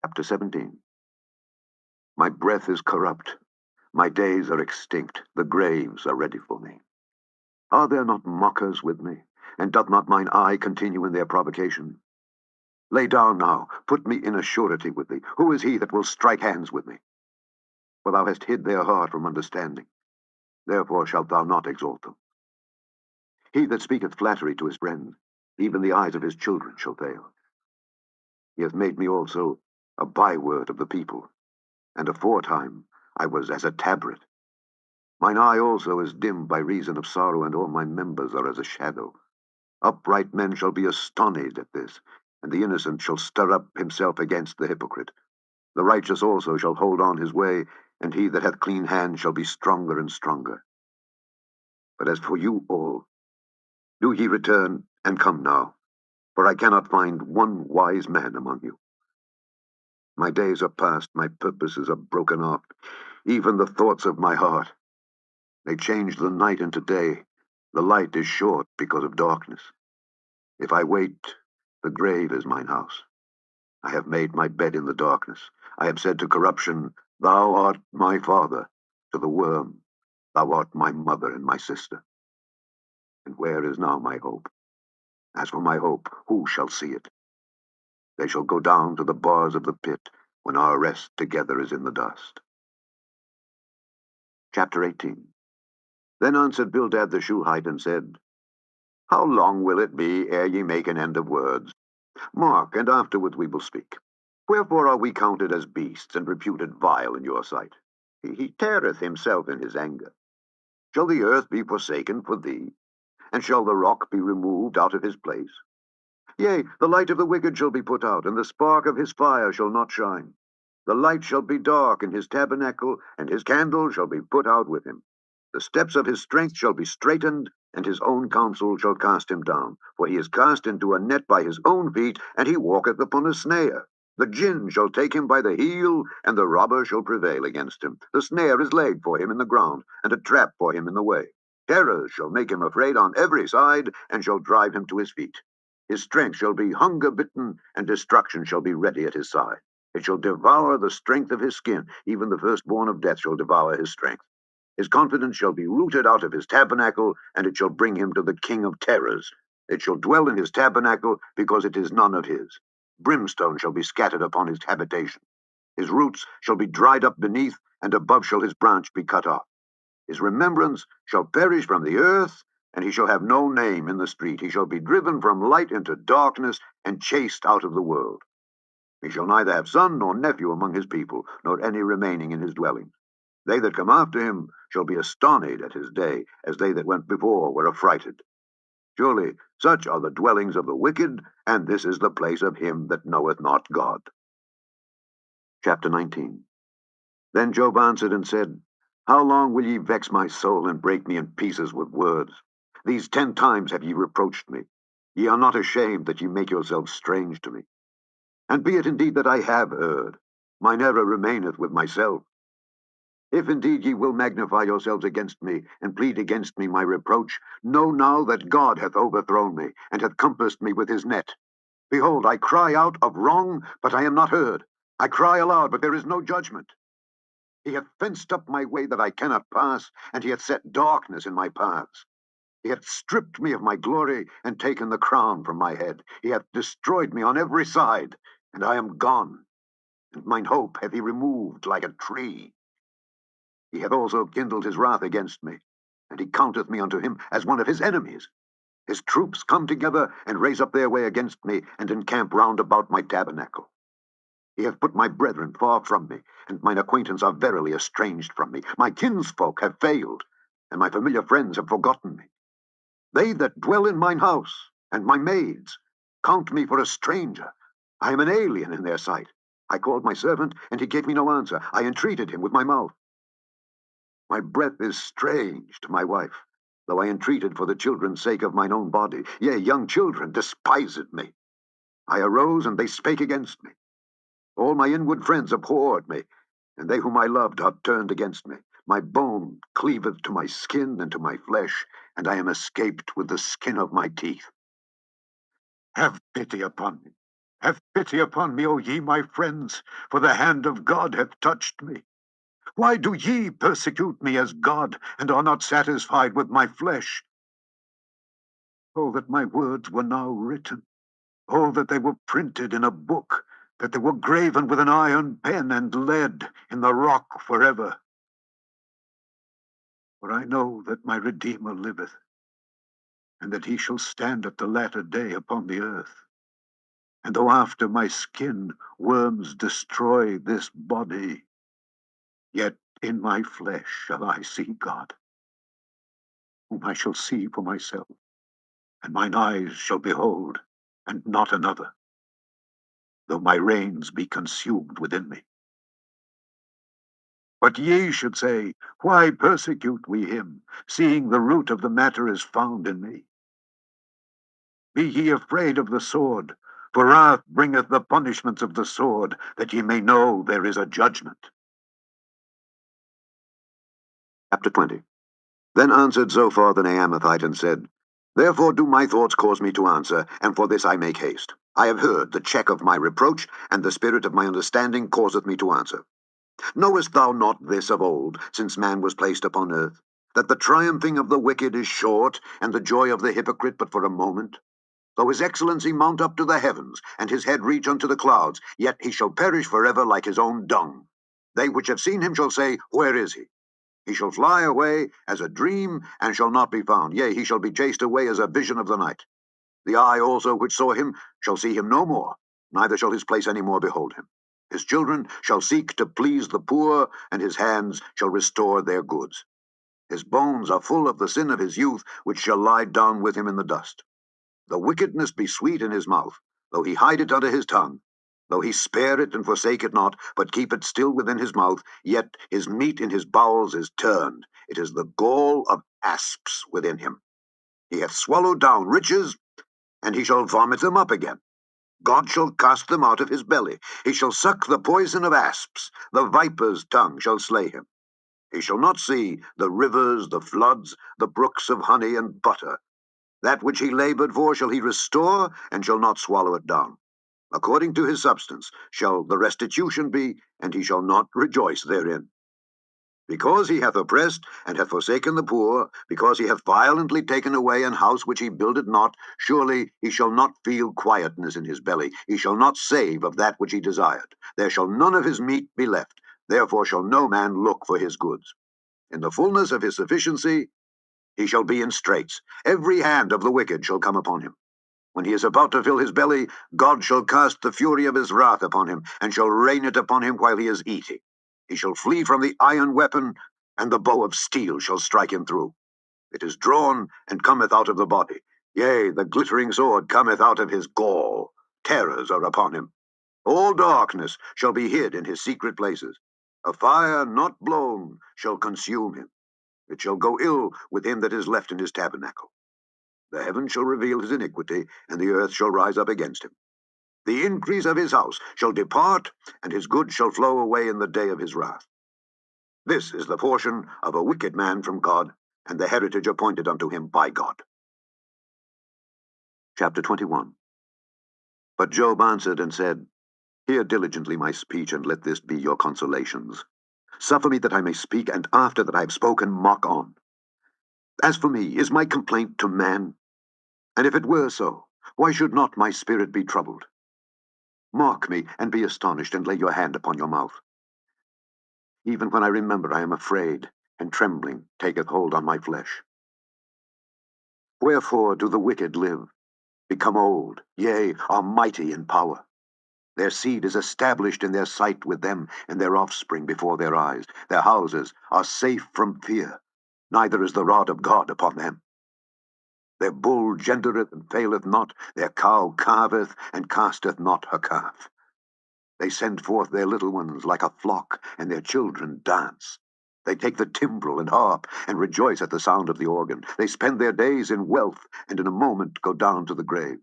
Chapter 17. My breath is corrupt. My days are extinct. The graves are ready for me. Are there not mockers with me? And doth not mine eye continue in their provocation? Lay down now, put me in a surety with thee. Who is he that will strike hands with me? For thou hast hid their heart from understanding. Therefore shalt thou not exalt them. He that speaketh flattery to his friend, even the eyes of his children shall fail. He hath made me also a byword of the people, and aforetime I was as a tabret. Mine eye also is dim by reason of sorrow, and all my members are as a shadow. Upright men shall be astonished at this, and the innocent shall stir up himself against the hypocrite. The righteous also shall hold on his way, and he that hath clean hands shall be stronger and stronger. But as for you all, do ye return, and come now, for I cannot find one wise man among you. My days are past, my purposes are broken off, even the thoughts of my heart. They change the night into day. The light is short because of darkness. If I wait, the grave is mine house. I have made my bed in the darkness. I have said to corruption, Thou art my father. To the worm, Thou art my mother and my sister. And where is now my hope? As for my hope, who shall see it? They shall go down to the bars of the pit when our rest together is in the dust. Chapter 18. Then answered Bildad the Shuhite and said, How long will it be ere ye make an end of words? Mark, and afterward we will speak. Wherefore are we counted as beasts, and reputed vile in your sight? He teareth himself in his anger. Shall the earth be forsaken for thee? And shall the rock be removed out of his place? Yea, the light of the wicked shall be put out, and the spark of his fire shall not shine. The light shall be dark in his tabernacle, and his candle shall be put out with him. The steps of his strength shall be straitened, and his own counsel shall cast him down. For he is cast into a net by his own feet, and he walketh upon a snare. The gin shall take him by the heel, and the robber shall prevail against him. The snare is laid for him in the ground, and a trap for him in the way. Terrors shall make him afraid on every side, and shall drive him to his feet. His strength shall be hunger-bitten, and destruction shall be ready at his side. It shall devour the strength of his skin. Even the firstborn of death shall devour his strength. His confidence shall be rooted out of his tabernacle, and it shall bring him to the king of terrors. It shall dwell in his tabernacle, because it is none of his. Brimstone shall be scattered upon his habitation. His roots shall be dried up beneath, and above shall his branch be cut off. His remembrance shall perish from the earth, and he shall have no name in the street. He shall be driven from light into darkness, and chased out of the world. He shall neither have son nor nephew among his people, nor any remaining in his dwelling. They that come after him shall be astonished at his day, as they that went before were affrighted. Surely such are the dwellings of the wicked, and this is the place of him that knoweth not God. Chapter 19. Then Job answered and said, How long will ye vex my soul, and break me in pieces with words? These 10 times have ye reproached me. Ye are not ashamed that ye make yourselves strange to me. And be it indeed that I have erred, mine error remaineth with myself. If indeed ye will magnify yourselves against me, and plead against me my reproach, know now that God hath overthrown me, and hath compassed me with his net. Behold, I cry out of wrong, but I am not heard. I cry aloud, but there is no judgment. He hath fenced up my way that I cannot pass, and he hath set darkness in my paths. He hath stripped me of my glory, and taken the crown from my head. He hath destroyed me on every side, and I am gone, and mine hope hath he removed like a tree. He hath also kindled his wrath against me, and he counteth me unto him as one of his enemies. His troops come together, and raise up their way against me, and encamp round about my tabernacle. He hath put my brethren far from me, and mine acquaintance are verily estranged from me. My kinsfolk have failed, and my familiar friends have forgotten me. They that dwell in mine house, and my maids, count me for a stranger. I am an alien in their sight. I called my servant, and he gave me no answer. I entreated him with my mouth. My breath is strange to my wife, though I entreated for the children's sake of mine own body. Yea, young children despised me. I arose, and they spake against me. All my inward friends abhorred me, and they whom I loved are turned against me. My bone cleaveth to my skin and to my flesh, and I am escaped with the skin of my teeth. Have pity upon me, Have pity upon me, O ye my friends, for the hand of God hath touched me. Why do ye persecute me as God, and are not satisfied with my flesh? Oh, that my words were now written! Oh, that they were printed in a book, that they were graven with an iron pen and lead in the rock forever. For I know that my Redeemer liveth, and that he shall stand at the latter day upon the earth. And though after my skin worms destroy this body, yet in my flesh shall I see God, whom I shall see for myself, and mine eyes shall behold, and not another, though my reins be consumed within me. But ye should say, why persecute we him, seeing the root of the matter is found in me? Be ye afraid of the sword, for wrath bringeth the punishments of the sword, that ye may know there is a judgment. Chapter 20. Then answered Zophar the Naamathite and said, Therefore do my thoughts cause me to answer, and for this I make haste. I have heard the check of my reproach, and the spirit of my understanding causeth me to answer. Knowest thou not this of old, since man was placed upon earth, that the triumphing of the wicked is short, and the joy of the hypocrite but for a moment? Though his excellency mount up to the heavens, and his head reach unto the clouds, yet he shall perish forever like his own dung. They which have seen him shall say, Where is he? He shall fly away as a dream, and shall not be found. Yea, he shall be chased away as a vision of the night. The eye also which saw him shall see him no more, neither shall his place any more behold him. His children shall seek to please the poor, and his hands shall restore their goods. His bones are full of the sin of his youth, which shall lie down with him in the dust. Though wickedness be sweet in his mouth, though he hide it under his tongue, though he spare it and forsake it not, but keep it still within his mouth, yet his meat in his bowels is turned. It is the gall of asps within him. He hath swallowed down riches, and he shall vomit them up again. God shall cast them out of his belly. He shall suck the poison of asps. The viper's tongue shall slay him. He shall not see the rivers, the floods, the brooks of honey and butter. That which he labored for shall he restore, and shall not swallow it down. According to his substance shall the restitution be, and he shall not rejoice therein. Because he hath oppressed, and hath forsaken the poor, because he hath violently taken away an house which he builded not, surely he shall not feel quietness in his belly. He shall not save of that which he desired. There shall none of his meat be left. Therefore shall no man look for his goods. In the fullness of his sufficiency he shall be in straits. Every hand of the wicked shall come upon him. When he is about to fill his belly, God shall cast the fury of his wrath upon him, and shall rain it upon him while he is eating. He shall flee from the iron weapon, and the bow of steel shall strike him through. It is drawn, and cometh out of the body. Yea, the glittering sword cometh out of his gall. Terrors are upon him. All darkness shall be hid in his secret places. A fire not blown shall consume him. It shall go ill with him that is left in his tabernacle. The heavens shall reveal his iniquity, and the earth shall rise up against him. The increase of his house shall depart, and his goods shall flow away in the day of his wrath. This is the portion of a wicked man from God, and the heritage appointed unto him by God. Chapter 21. But Job answered and said, Hear diligently my speech, and let this be your consolations. Suffer me that I may speak, and after that I have spoken, mock on. As for me, is my complaint to man? And if it were so, why should not my spirit be troubled? Mark me, and be astonished, and lay your hand upon your mouth. Even when I remember, I am afraid, and trembling taketh hold on my flesh. Wherefore do the wicked live, become old, yea, are mighty in power? Their seed is established in their sight with them, and their offspring before their eyes. Their houses are safe from fear, neither is the rod of God upon them. Their bull gendereth and faileth not, their cow calveth and casteth not her calf. They send forth their little ones like a flock, and their children dance. They take the timbrel and harp, and rejoice at the sound of the organ. They spend their days in wealth, and in a moment go down to the grave.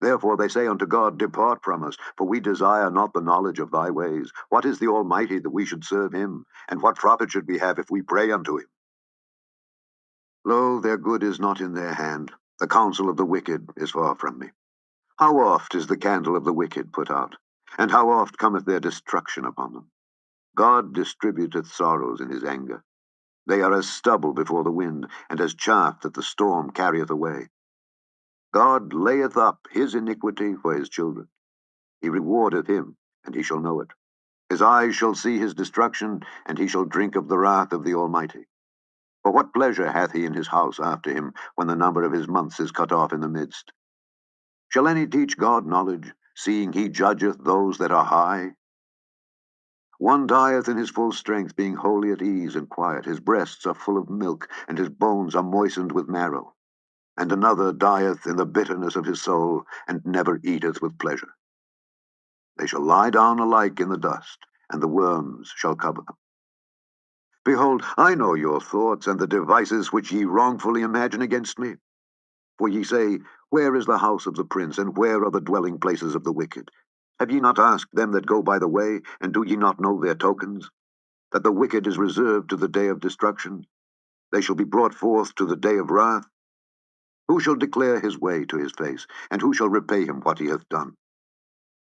Therefore they say unto God, Depart from us, for we desire not the knowledge of thy ways. What is the Almighty that we should serve him? And what profit should we have if we pray unto him? Lo, their good is not in their hand. The counsel of the wicked is far from me. How oft is the candle of the wicked put out, and how oft cometh their destruction upon them? God distributeth sorrows in his anger. They are as stubble before the wind, and as chaff that the storm carrieth away. God layeth up his iniquity for his children. He rewardeth him, and he shall know it. His eyes shall see his destruction, and he shall drink of the wrath of the Almighty. For what pleasure hath he in his house after him, when the number of his months is cut off in the midst? Shall any teach God knowledge, seeing he judgeth those that are high? One dieth in his full strength, being wholly at ease and quiet. His breasts are full of milk, and his bones are moistened with marrow. And another dieth in the bitterness of his soul, and never eateth with pleasure. They shall lie down alike in the dust, and the worms shall cover them. Behold, I know your thoughts, and the devices which ye wrongfully imagine against me. For ye say, Where is the house of the prince, and where are the dwelling places of the wicked? Have ye not asked them that go by the way, and do ye not know their tokens? That the wicked is reserved to the day of destruction. They shall be brought forth to the day of wrath. Who shall declare his way to his face, and who shall repay him what he hath done?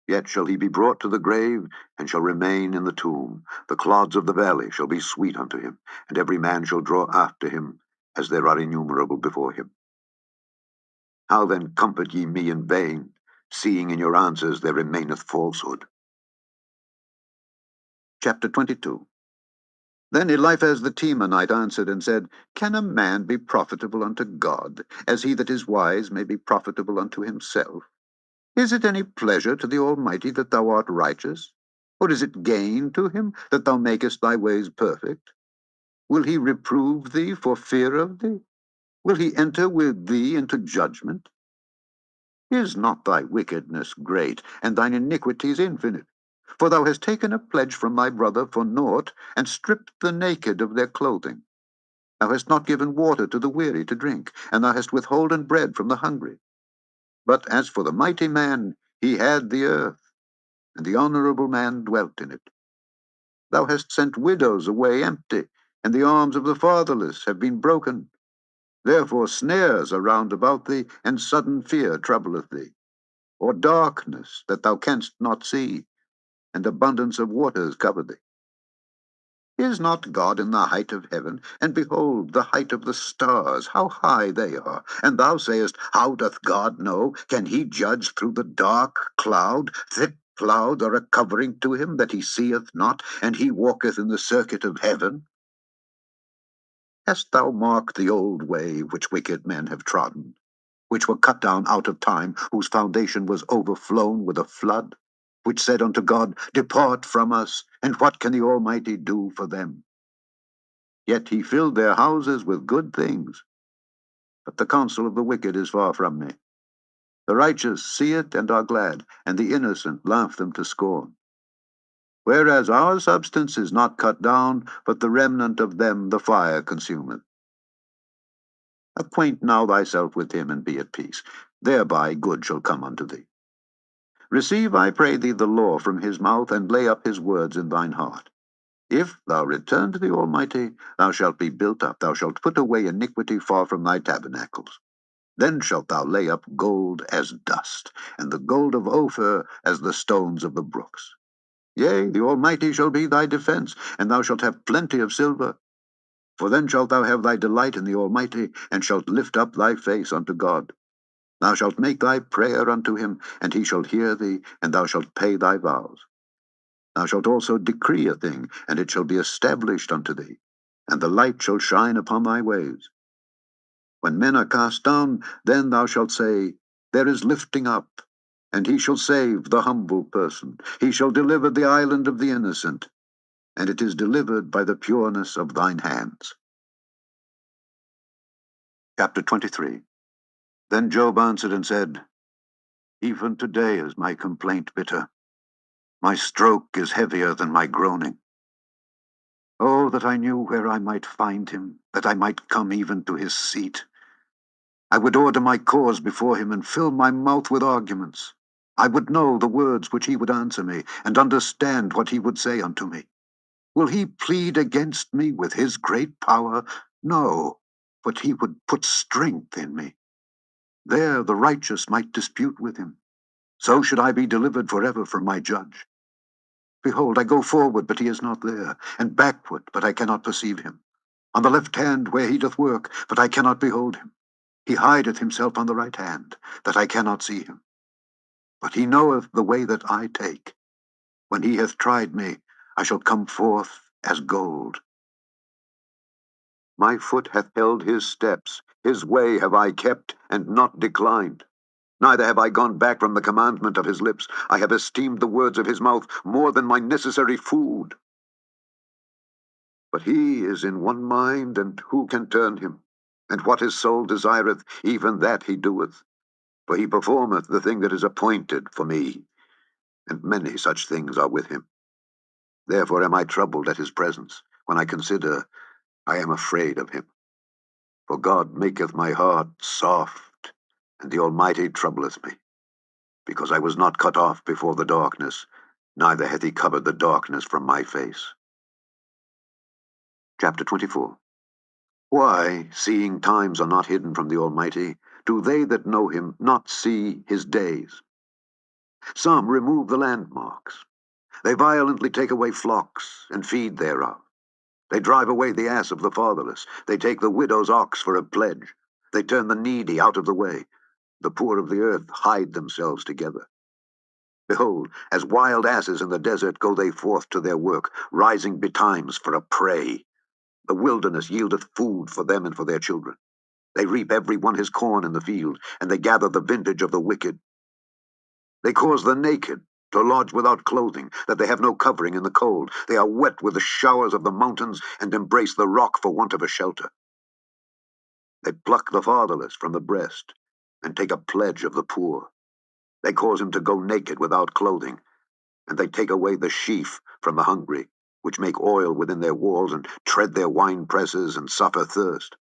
Yet shall he be brought to the grave, and shall remain in the tomb. The clods of the valley shall be sweet unto him, and every man shall draw after him, as there are innumerable before him. How then comfort ye me in vain, seeing in your answers there remaineth falsehood? Chapter 22. Then Eliphaz the Temanite answered and said, Can a man be profitable unto God, as he that is wise may be profitable unto himself? Is it any pleasure to the Almighty that thou art righteous? Or is it gain to him that thou makest thy ways perfect? Will he reprove thee for fear of thee? Will he enter with thee into judgment? Is not thy wickedness great, and thine iniquities infinite? For thou hast taken a pledge from thy brother for naught, and stripped the naked of their clothing. Thou hast not given water to the weary to drink, and thou hast withholden bread from the hungry. But as for the mighty man, he had the earth, and the honorable man dwelt in it. Thou hast sent widows away empty, and the arms of the fatherless have been broken. Therefore snares are round about thee, and sudden fear troubleth thee, or darkness that thou canst not see, and abundance of waters cover thee. Is not God in the height of heaven? And behold, the height of the stars, how high they are. And thou sayest, How doth God know? Can he judge through the dark cloud? Thick clouds are a covering to him that he seeth not, and he walketh in the circuit of heaven. Hast thou marked the old way which wicked men have trodden, which were cut down out of time, whose foundation was overflown with a flood? Which said unto God, Depart from us, and what can the Almighty do for them? Yet he filled their houses with good things. But the counsel of the wicked is far from me. The righteous see it and are glad, and the innocent laugh them to scorn. Whereas our substance is not cut down, but the remnant of them the fire consumeth. Acquaint now thyself with him, and be at peace. Thereby good shall come unto thee. Receive, I pray thee, the law from his mouth, and lay up his words in thine heart. If thou return to the Almighty, thou shalt be built up, thou shalt put away iniquity far from thy tabernacles. Then shalt thou lay up gold as dust, and the gold of Ophir as the stones of the brooks. Yea, the Almighty shall be thy defense, and thou shalt have plenty of silver. For then shalt thou have thy delight in the Almighty, and shalt lift up thy face unto God. Thou shalt make thy prayer unto him, and he shall hear thee, and thou shalt pay thy vows. Thou shalt also decree a thing, and it shall be established unto thee, and the light shall shine upon thy ways. When men are cast down, then thou shalt say, There is lifting up, and he shall save the humble person. He shall deliver the island of the innocent, and it is delivered by the pureness of thine hands. Chapter 23. Then Job answered and said, Even today is my complaint bitter. My stroke is heavier than my groaning. Oh, that I knew where I might find him, that I might come even to his seat. I would order my cause before him, and fill my mouth with arguments. I would know the words which he would answer me, and understand what he would say unto me. Will he plead against me with his great power? No, but he would put strength in me. There the righteous might dispute with him, So should I be delivered forever from my judge. Behold, I go forward, but he is not there, and backward, but I cannot perceive him. On the left hand where he doth work, but I cannot behold him. He hideth himself on the right hand, that I cannot see him. But he knoweth the way that I take. When he hath tried me, I shall come forth as gold. My foot hath held his steps, his way have I kept, and not declined. Neither have I gone back from the commandment of his lips. I have esteemed the words of his mouth more than my necessary food. But he is in one mind, and who can turn him? And what his soul desireth, even that he doeth. For he performeth the thing that is appointed for me, and many such things are with him. Therefore am I troubled at his presence. When I consider, I am afraid of him. For God maketh my heart soft, and the Almighty troubleth me. Because I was not cut off before the darkness, neither hath he covered the darkness from my face. Chapter 24. Why, seeing times are not hidden from the Almighty, do they that know him not see his days? Some remove the landmarks. They violently take away flocks, and feed thereof. They drive away the ass of the fatherless. They take the widow's ox for a pledge. They turn the needy out of the way. The poor of the earth hide themselves together. Behold, as wild asses in the desert go they forth to their work, rising betimes for a prey. The wilderness yieldeth food for them and for their children. They reap every one his corn in the field, and they gather the vintage of the wicked. They cause the naked to lodge without clothing, that they have no covering in the cold. They are wet with the showers of the mountains, and embrace the rock for want of a shelter. They pluck the fatherless from the breast, and take a pledge of the poor. They cause him to go naked without clothing, and they take away the sheaf from the hungry, which make oil within their walls, and tread their wine presses, and suffer thirst.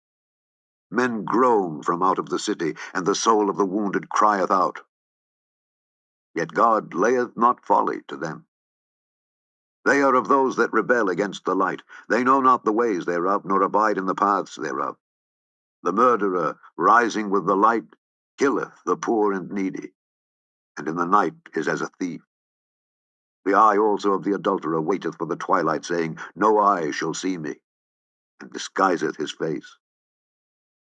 Men groan from out of the city, and the soul of the wounded crieth out. Yet God layeth not folly to them. They are of those that rebel against the light. They know not the ways thereof, nor abide in the paths thereof. The murderer, rising with the light, killeth the poor and needy, and in the night is as a thief. The eye also of the adulterer waiteth for the twilight, saying, No eye shall see me, and disguiseth his face.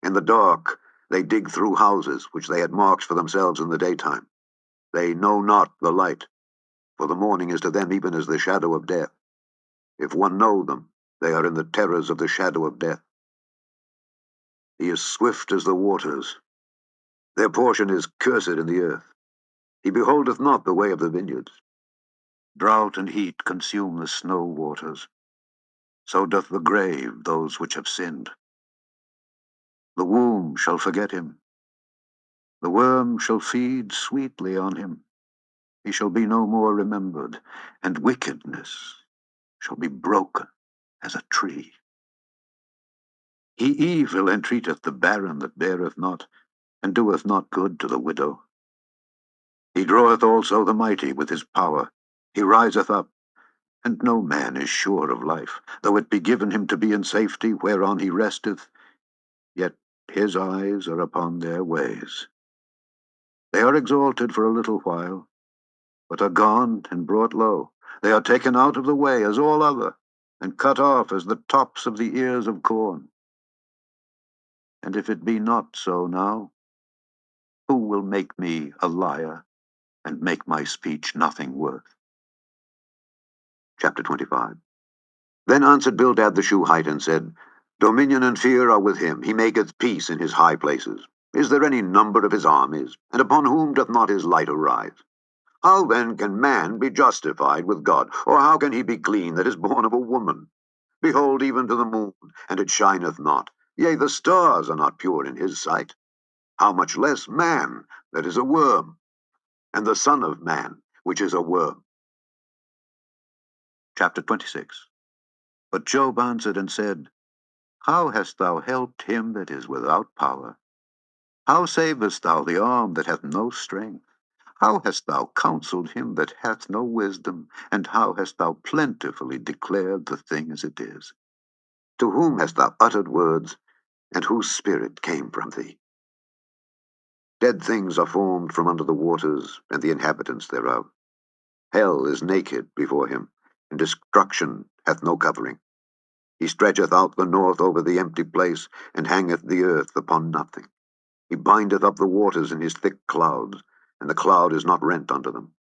In the dark they dig through houses, which they had marked for themselves in the daytime. They know not the light, for the morning is to them even as the shadow of death. If one know them, they are in the terrors of the shadow of death. He is swift as the waters. Their portion is cursed in the earth. He beholdeth not the way of the vineyards. Drought and heat consume the snow waters. So doth the grave those which have sinned. The womb shall forget him. The worm shall feed sweetly on him. He shall be no more remembered, and wickedness shall be broken as a tree. He evil entreateth the barren that beareth not, and doeth not good to the widow. He draweth also the mighty with his power. He riseth up, and no man is sure of life. Though it be given him to be in safety, whereon he resteth, yet his eyes are upon their ways. They are exalted for a little while, but are gone and brought low. They are taken out of the way as all other, and cut off as the tops of the ears of corn. And if it be not so now, who will make me a liar, and make my speech nothing worth? Chapter 25. Then answered Bildad the Shuhite, and said, Dominion and fear are with him. He maketh peace in his high places. Is there any number of his armies? And upon whom doth not his light arise? How then can man be justified with God? Or how can he be clean that is born of a woman? Behold, even to the moon, and it shineth not. Yea, the stars are not pure in his sight. How much less man that is a worm, and the son of man, which is a worm? Chapter 26. But Job answered and said, How hast thou helped him that is without power? How savest thou the arm that hath no strength? How hast thou counselled him that hath no wisdom? And how hast thou plentifully declared the thing as it is? To whom hast thou uttered words, and whose spirit came from thee? Dead things are formed from under the waters, and the inhabitants thereof. Hell is naked before him, and destruction hath no covering. He stretcheth out the north over the empty place, and hangeth the earth upon nothing. He bindeth up the waters in his thick clouds, and the cloud is not rent under them.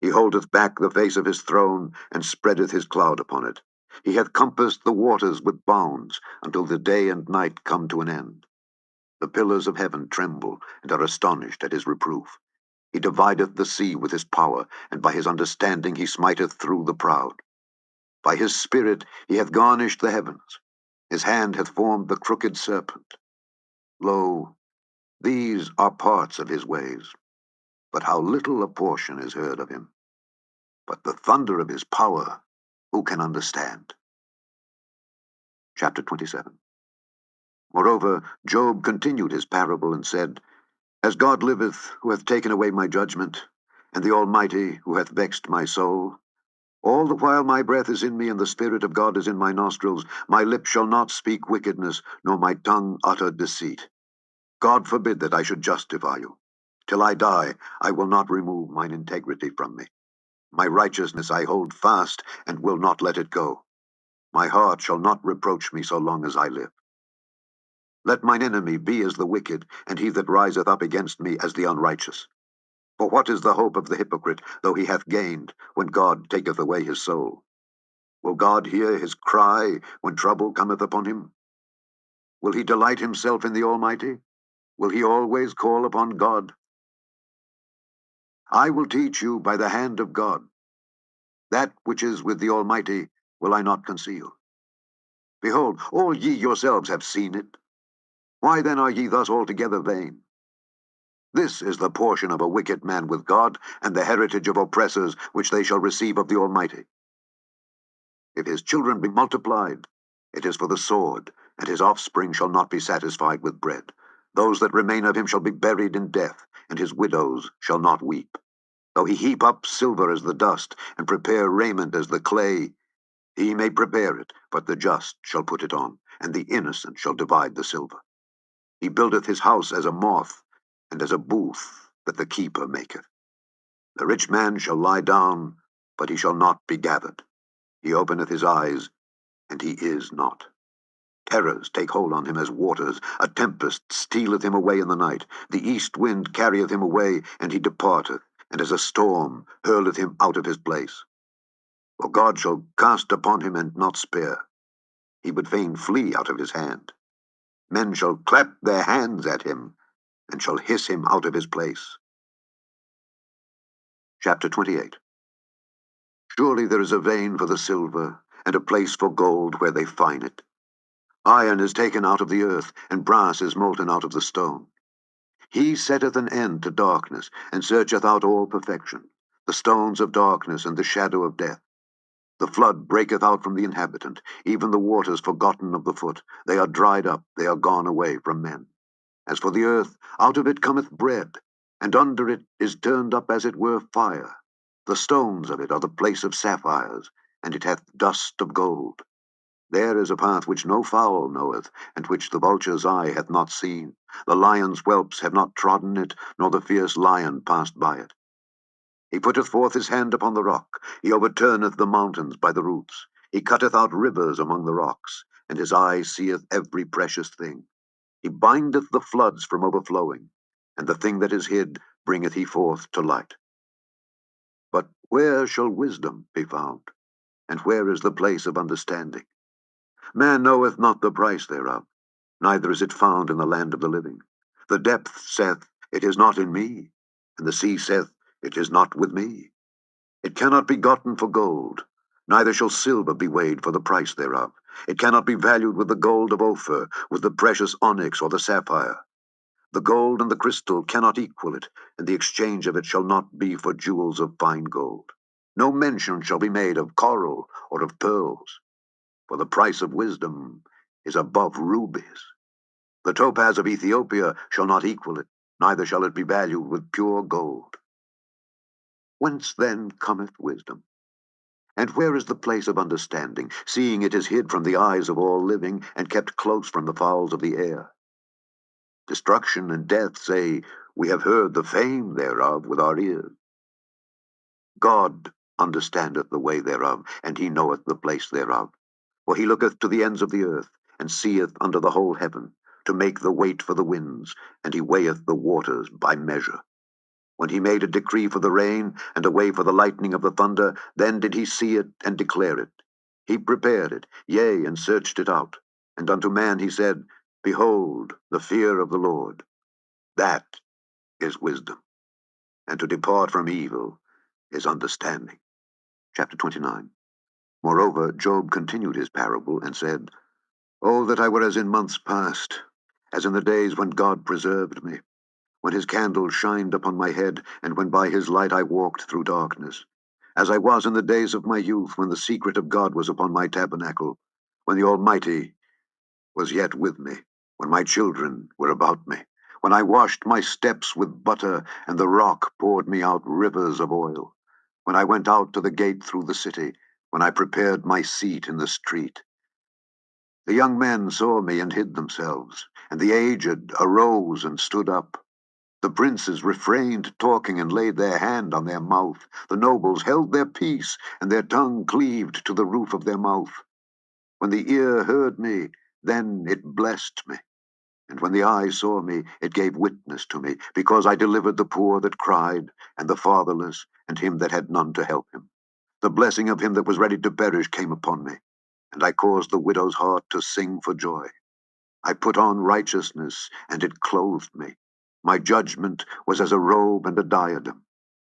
He holdeth back the face of his throne, and spreadeth his cloud upon it. He hath compassed the waters with bounds, until the day and night come to an end. The pillars of heaven tremble, and are astonished at his reproof. He divideth the sea with his power, and by his understanding he smiteth through the proud. By his spirit he hath garnished the heavens. His hand hath formed the crooked serpent. Lo, these are parts of his ways, but how little a portion is heard of him. But the thunder of his power, who can understand? Chapter 27. Moreover, Job continued his parable and said, As God liveth, who hath taken away my judgment, and the Almighty, who hath vexed my soul, all the while my breath is in me, and the Spirit of God is in my nostrils, my lips shall not speak wickedness, nor my tongue utter deceit. God forbid that I should justify you. Till I die, I will not remove mine integrity from me. My righteousness I hold fast, and will not let it go. My heart shall not reproach me so long as I live. Let mine enemy be as the wicked, and he that riseth up against me as the unrighteous. For what is the hope of the hypocrite, though he hath gained, when God taketh away his soul? Will God hear his cry when trouble cometh upon him? Will he delight himself in the Almighty? Will he always call upon God? I will teach you by the hand of God. That which is with the Almighty will I not conceal. Behold, all ye yourselves have seen it. Why then are ye thus altogether vain? This is the portion of a wicked man with God, and the heritage of oppressors, which they shall receive of the Almighty. If his children be multiplied, it is for the sword, and his offspring shall not be satisfied with bread. Those that remain of him shall be buried in death, and his widows shall not weep. Though he heap up silver as the dust, and prepare raiment as the clay, he may prepare it, but the just shall put it on, and the innocent shall divide the silver. He buildeth his house as a moth, and as a booth that the keeper maketh. The rich man shall lie down, but he shall not be gathered. He openeth his eyes, and he is not. Terrors take hold on him as waters. A tempest stealeth him away in the night. The east wind carrieth him away, and he departeth, and as a storm hurleth him out of his place. For God shall cast upon him and not spare. He would fain flee out of his hand. Men shall clap their hands at him, and shall hiss him out of his place. Chapter 28. Surely there is a vein for the silver, and a place for gold where they fine it. Iron is taken out of the earth, and brass is molten out of the stone. He setteth an end to darkness, and searcheth out all perfection, the stones of darkness and the shadow of death. The flood breaketh out from the inhabitant, even the waters forgotten of the foot. They are dried up, they are gone away from men. As for the earth, out of it cometh bread, and under it is turned up as it were fire. The stones of it are the place of sapphires, and it hath dust of gold. There is a path which no fowl knoweth, and which the vulture's eye hath not seen. The lion's whelps have not trodden it, nor the fierce lion passed by it. He putteth forth his hand upon the rock. He overturneth the mountains by the roots. He cutteth out rivers among the rocks, and his eye seeth every precious thing. He bindeth the floods from overflowing, and the thing that is hid bringeth he forth to light. But where shall wisdom be found? And where is the place of understanding? Man knoweth not the price thereof, neither is it found in the land of the living. The depth saith, It is not in me, and the sea saith, It is not with me. It cannot be gotten for gold, neither shall silver be weighed for the price thereof. It cannot be valued with the gold of Ophir, with the precious onyx or the sapphire. The gold and the crystal cannot equal it, and the exchange of it shall not be for jewels of fine gold. No mention shall be made of coral or of pearls, for the price of wisdom is above rubies. The topaz of Ethiopia shall not equal it, neither shall it be valued with pure gold. Whence then cometh wisdom? And where is the place of understanding, seeing it is hid from the eyes of all living, and kept close from the fowls of the air? Destruction and death say, We have heard the fame thereof with our ears. God understandeth the way thereof, and he knoweth the place thereof. For he looketh to the ends of the earth, and seeth under the whole heaven, to make the weight for the winds, and he weigheth the waters by measure. When he made a decree for the rain, and a way for the lightning of the thunder, then did he see it and declare it. He prepared it, yea, and searched it out. And unto man he said, Behold, the fear of the Lord, that is wisdom, and to depart from evil is understanding. Chapter 29. Moreover, Job continued his parable, and said, Oh, that I were as in months past, as in the days when God preserved me, when his candle shined upon my head, and when by his light I walked through darkness, as I was in the days of my youth, when the secret of God was upon my tabernacle, when the Almighty was yet with me, when my children were about me, when I washed my steps with butter, and the rock poured me out rivers of oil, when I went out to the gate through the city, when I prepared my seat in the street. The young men saw me and hid themselves, and the aged arose and stood up. The princes refrained talking and laid their hand on their mouth. The nobles held their peace, and their tongue cleaved to the roof of their mouth. When the ear heard me, then it blessed me. And when the eye saw me, it gave witness to me, because I delivered the poor that cried, and the fatherless, and him that had none to help him. The blessing of him that was ready to perish came upon me, and I caused the widow's heart to sing for joy. I put on righteousness, and it clothed me. My judgment was as a robe and a diadem.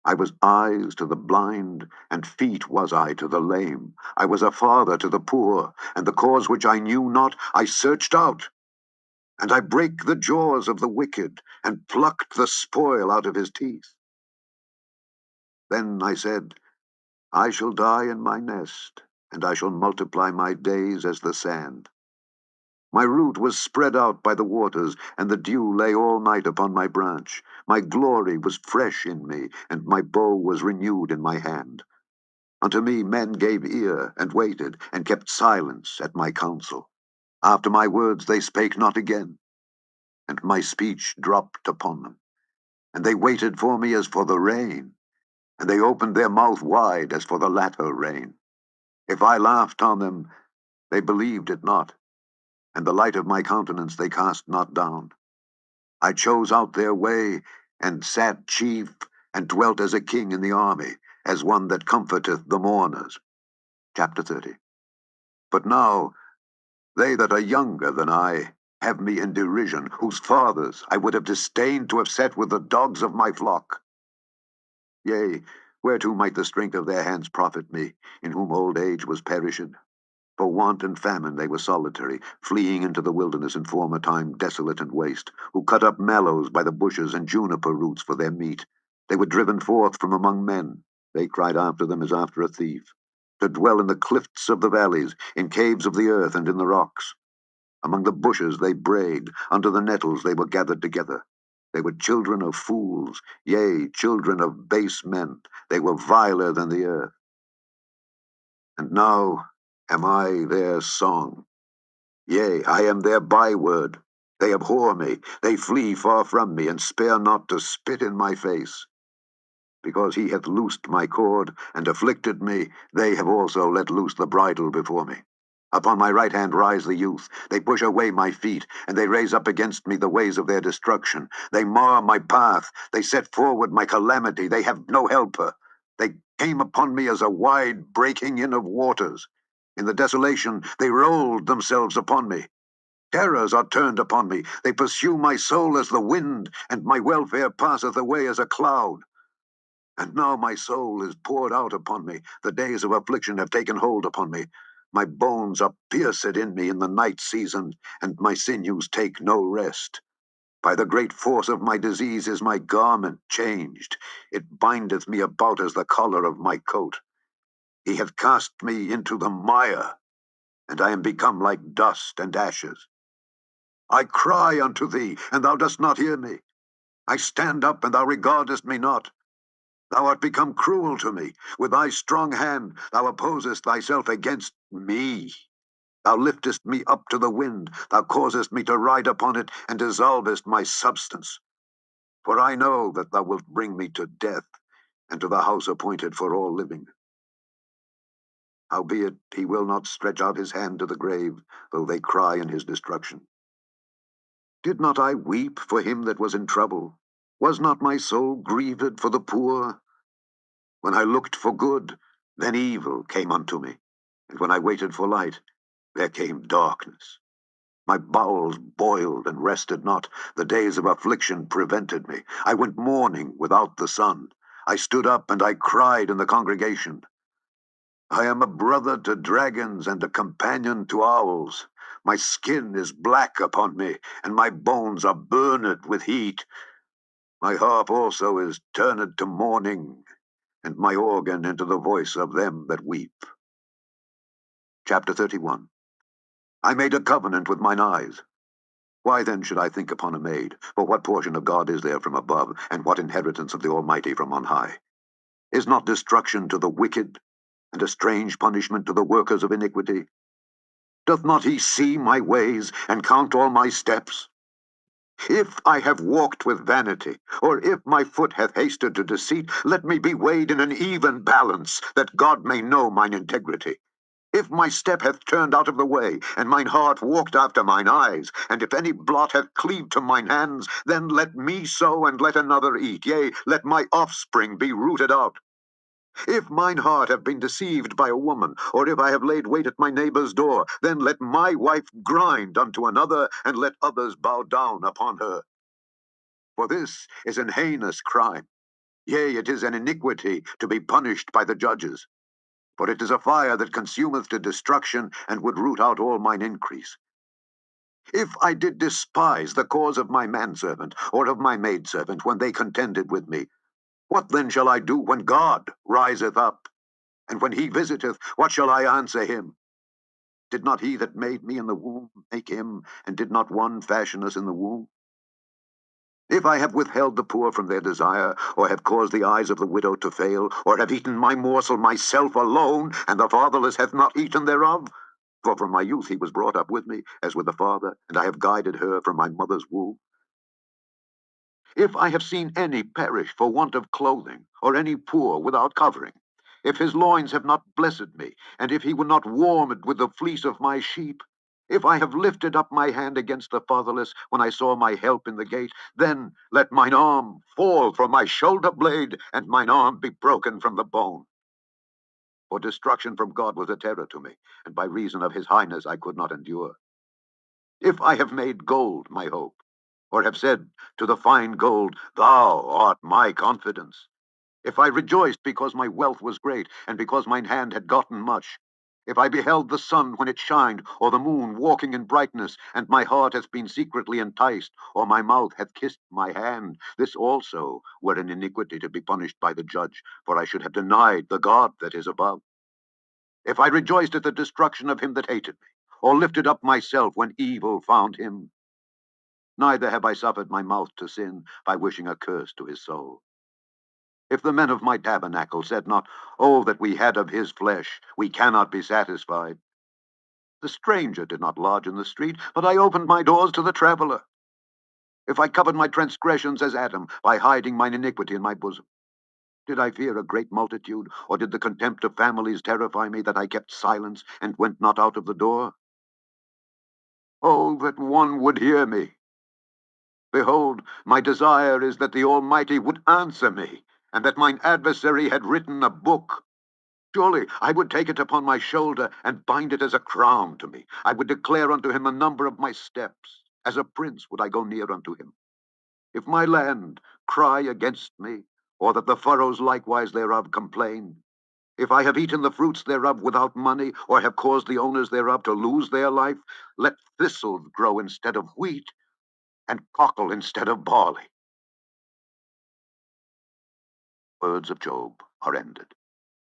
I was eyes to the blind, and feet was I to the lame. I was a father to the poor, and the cause which I knew not I searched out. And I brake the jaws of the wicked, and plucked the spoil out of his teeth. Then I said, I shall die in my nest, and I shall multiply my days as the sand. My root was spread out by the waters, and the dew lay all night upon my branch. My glory was fresh in me, and my bow was renewed in my hand. Unto me men gave ear, and waited, and kept silence at my counsel. After my words they spake not again, and my speech dropped upon them. And they waited for me as for the rain, and they opened their mouth wide as for the latter rain. If I laughed on them, they believed it not, and the light of my countenance they cast not down. I chose out their way, and sat chief, and dwelt as a king in the army, as one that comforteth the mourners. Chapter 30. But now they that are younger than I have me in derision, whose fathers I would have disdained to have set with the dogs of my flock. Yea, whereto might the strength of their hands profit me, in whom old age was perished? For want and famine they were solitary, fleeing into the wilderness in former time desolate and waste, who cut up mallows by the bushes and juniper roots for their meat. They were driven forth from among men. They cried after them as after a thief, to dwell in the clifts of the valleys, in caves of the earth and in the rocks. Among the bushes they brayed, under the nettles they were gathered together. They were children of fools, yea, children of base men. They were viler than the earth. And now am I their song? Yea, I am their byword. They abhor me, they flee far from me, and spare not to spit in my face. Because he hath loosed my cord, and afflicted me, they have also let loose the bridle before me. Upon my right hand rise the youth. They push away my feet, and they raise up against me the ways of their destruction. They mar my path, they set forward my calamity, they have no helper. They came upon me as a wide breaking in of waters. In the desolation they rolled themselves upon me. Terrors are turned upon me. They pursue my soul as the wind, and my welfare passeth away as a cloud. And now my soul is poured out upon me. The days of affliction have taken hold upon me. My bones are pierced in me in the night season, and my sinews take no rest. By the great force of my disease is my garment changed. It bindeth me about as the collar of my coat. He hath cast me into the mire, and I am become like dust and ashes. I cry unto thee, and thou dost not hear me. I stand up, and thou regardest me not. Thou art become cruel to me. With thy strong hand thou opposest thyself against me. Thou liftest me up to the wind, thou causest me to ride upon it, and dissolvest my substance. For I know that thou wilt bring me to death, and to the house appointed for all living. Howbeit he will not stretch out his hand to the grave, though they cry in his destruction. Did not I weep for him that was in trouble? Was not my soul grieved for the poor? When I looked for good, then evil came unto me, and when I waited for light, there came darkness. My bowels boiled and rested not. The days of affliction prevented me. I went mourning without the sun. I stood up and I cried in the congregation. I am a brother to dragons and a companion to owls. My skin is black upon me, and my bones are burned with heat. My harp also is turned to mourning, and my organ into the voice of them that weep. Chapter 31. I made a covenant with mine eyes. Why then should I think upon a maid? For what portion of God is there from above, and what inheritance of the Almighty from on high? Is not destruction to the wicked, and a strange punishment to the workers of iniquity? Doth not he see my ways, and count all my steps? If I have walked with vanity, or if my foot hath hasted to deceit, let me be weighed in an even balance, that God may know mine integrity. If my step hath turned out of the way, and mine heart walked after mine eyes, and if any blot hath cleaved to mine hands, then let me sow, and let another eat, yea, let my offspring be rooted out. If mine heart have been deceived by a woman, or if I have laid wait at my neighbor's door, then let my wife grind unto another, and let others bow down upon her. For this is an heinous crime, yea, it is an iniquity to be punished by the judges. For it is a fire that consumeth to destruction, and would root out all mine increase. If I did despise the cause of my manservant, or of my maidservant, when they contended with me, what then shall I do when God riseth up? And when he visiteth, what shall I answer him? Did not he that made me in the womb make him, and did not one fashion us in the womb? If I have withheld the poor from their desire, or have caused the eyes of the widow to fail, or have eaten my morsel myself alone, and the fatherless hath not eaten thereof, for from my youth he was brought up with me, as with a father, and I have guided her from my mother's womb. If I have seen any perish for want of clothing, or any poor without covering, if his loins have not blessed me, and if he were not warmed with the fleece of my sheep, if I have lifted up my hand against the fatherless when I saw my help in the gate, then let mine arm fall from my shoulder blade, and mine arm be broken from the bone. For destruction from God was a terror to me, and by reason of his highness I could not endure. If I have made gold my hope, or have said to the fine gold, Thou art my confidence, if I rejoiced because my wealth was great, and because mine hand had gotten much, if I beheld the sun when it shined, or the moon walking in brightness, and my heart hath been secretly enticed, or my mouth hath kissed my hand, this also were an iniquity to be punished by the judge, for I should have denied the God that is above. If I rejoiced at the destruction of him that hated me, or lifted up myself when evil found him, neither have I suffered my mouth to sin by wishing a curse to his soul. If the men of my tabernacle said not, Oh, that we had of his flesh, we cannot be satisfied. The stranger did not lodge in the street, but I opened my doors to the traveler. If I covered my transgressions as Adam, by hiding mine iniquity in my bosom, did I fear a great multitude, or did the contempt of families terrify me, that I kept silence and went not out of the door? Oh, that one would hear me! Behold, my desire is that the Almighty would answer me, and that mine adversary had written a book. Surely I would take it upon my shoulder, and bind it as a crown to me. I would declare unto him the number of my steps. As a prince would I go near unto him. If my land cry against me, or that the furrows likewise thereof complain, if I have eaten the fruits thereof without money, or have caused the owners thereof to lose their life, let thistles grow instead of wheat, and cockle instead of barley. Words of Job are ended.